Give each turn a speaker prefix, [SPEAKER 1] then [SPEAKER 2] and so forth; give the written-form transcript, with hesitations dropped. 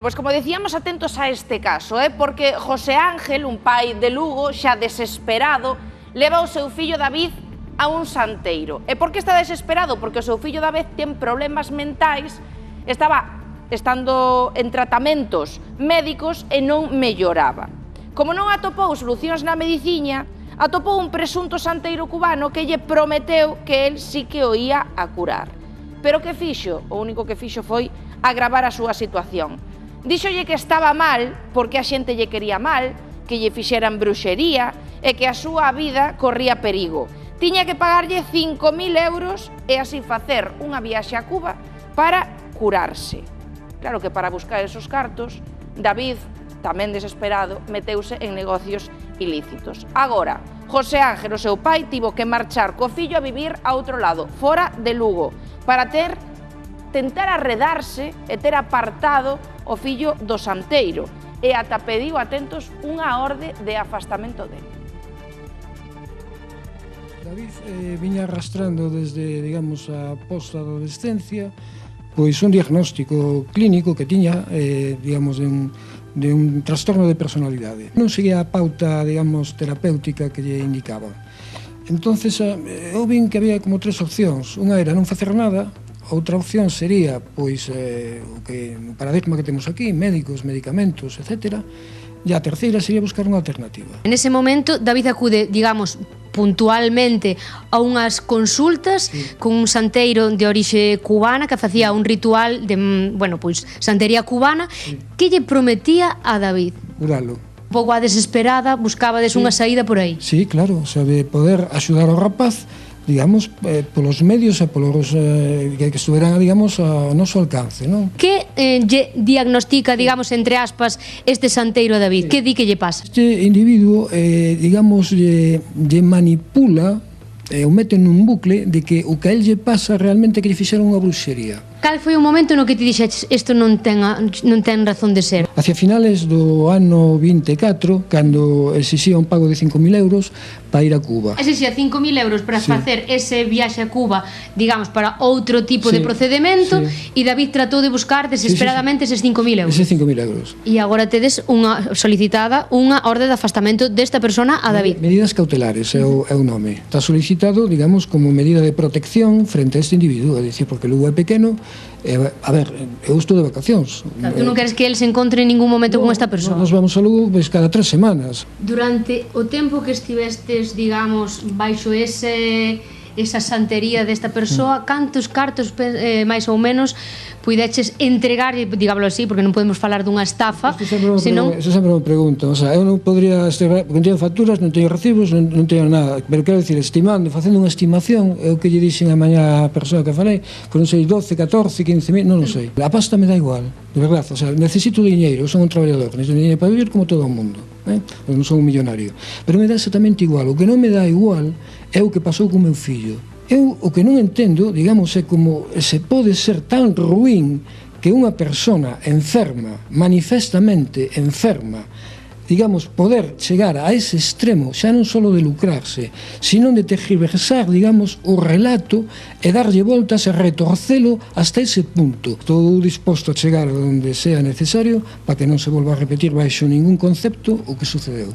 [SPEAKER 1] Pois como dicíamos, atentos a este caso, porque José Ángel, un pai de Lugo, xa desesperado, leva o seu fillo David a un santeiro. E por que está desesperado? Porque o seu fillo David ten problemas mentais, estaba estando en tratamentos médicos e non melloraba. Como non atopou solucións na mediciña, atopou un presunto santeiro cubano que lle prometeu que el sí que o ia a curar. Pero que fixo? O único que fixo foi agravar a súa situación. Díxolle que estaba mal porque a xente lle quería mal, que lle fixeran bruxería e que a súa vida corría perigo. Tiña que pagarlle 5.000 euros e así facer unha viaxe a Cuba para curarse. Claro que para buscar esos cartos, David, tamén desesperado, meteuse en negocios ilícitos. Agora, José Ángel, o seu pai, tivo que marchar co fillo a vivir a outro lado, fora de Lugo, para tentar arredarse e ter apartado o fillo do santeiro e ata pediu, atentos, unha orde de afastamento dele.
[SPEAKER 2] David viña arrastrando desde, digamos, a post-adolescencia pois un diagnóstico clínico que tiña, digamos, de un trastorno de personalidade. Non seguía a pauta, digamos, terapéutica que lle indicaba. Entonces, eu vin que había como tres opcións. Unha era non facer nada, outra opción sería, pois, o paradigma que temos aquí, médicos, medicamentos, etc. E a terceira sería buscar unha alternativa.
[SPEAKER 3] En ese momento, David acude, digamos, puntualmente a unhas consultas con un santeiro de orixe cubana que facía un ritual de, bueno, pois, santería cubana. Que lle prometía a David?
[SPEAKER 2] Curalo.
[SPEAKER 3] Un pouco a desesperada, buscabades unha saída por aí.
[SPEAKER 2] Sí, claro, o sea, de poder axudar ao rapaz, digamos, polos medios e polos que estuveran, digamos, ao noso alcance, non?
[SPEAKER 3] Que lle diagnostica, digamos, entre aspas, este santeiro a David? Que di que lle pasa?
[SPEAKER 2] Este individuo, digamos, lle manipula o mete nun bucle de que o que a él lle pasa realmente que lle fixeron unha bruxería.
[SPEAKER 3] Cal foi o momento no que ti dixeches isto non ten razón de ser?
[SPEAKER 2] Hacia finales do ano 24, cando exixía un pago de 5.000 euros para ir a Cuba.
[SPEAKER 3] Exixía 5.000 euros para facer ese viaxe a Cuba, digamos, para outro tipo de procedemento, e David tratou de buscar desesperadamente eses 5.000 euros.
[SPEAKER 2] Eses 5.000 euros.
[SPEAKER 3] E agora tedes solicitada unha orde de afastamento desta persona a David.
[SPEAKER 2] Medidas cautelares é o nome. Está solicitado, digamos, como medida de protección frente a este individuo, é dicir, porque Lugo é pequeno. A ver, eu estou de vacacións.
[SPEAKER 3] Claro, tú non queres que el se encontre en ningún momento con esta persona?
[SPEAKER 2] Nos vamos a Lugo cada 3 semanas.
[SPEAKER 3] Durante o tempo que estivestes, digamos, baixo esa santería desta persoa, cantos cartos, máis ou menos, puideches entregar, digámoslo así, porque non podemos falar dunha estafa, senón...
[SPEAKER 2] Eso sempre me pregunto, o sea, eu non podría, porque non teño facturas, non teño recibos, non teño nada, pero quero dicir, estimando, facendo unha estimación, é o que lle dixen a mañá a persoa que falei, non sei, 12, 14, 15.000, non sei. A pasta me dá igual, de verdade, o sea, necesito diñeiro, eu son un traballador, necesito diñeiro para vivir como todo o mundo, eu non son un millonario, pero me dá exactamente igual. O que non me dá igual é o que pasou co meu fillo. Eu o que non entendo, digamos, é como se pode ser tan ruín que unha persona enferma, manifestamente enferma, digamos, poder chegar a ese extremo, xa non só de lucrarse, sino de tergiversar, digamos, o relato e darlle voltas e retorcelo hasta ese punto. Estou disposto a chegar onde sea necesario para que non se volva a repetir baixo ningún concepto o que sucedeu.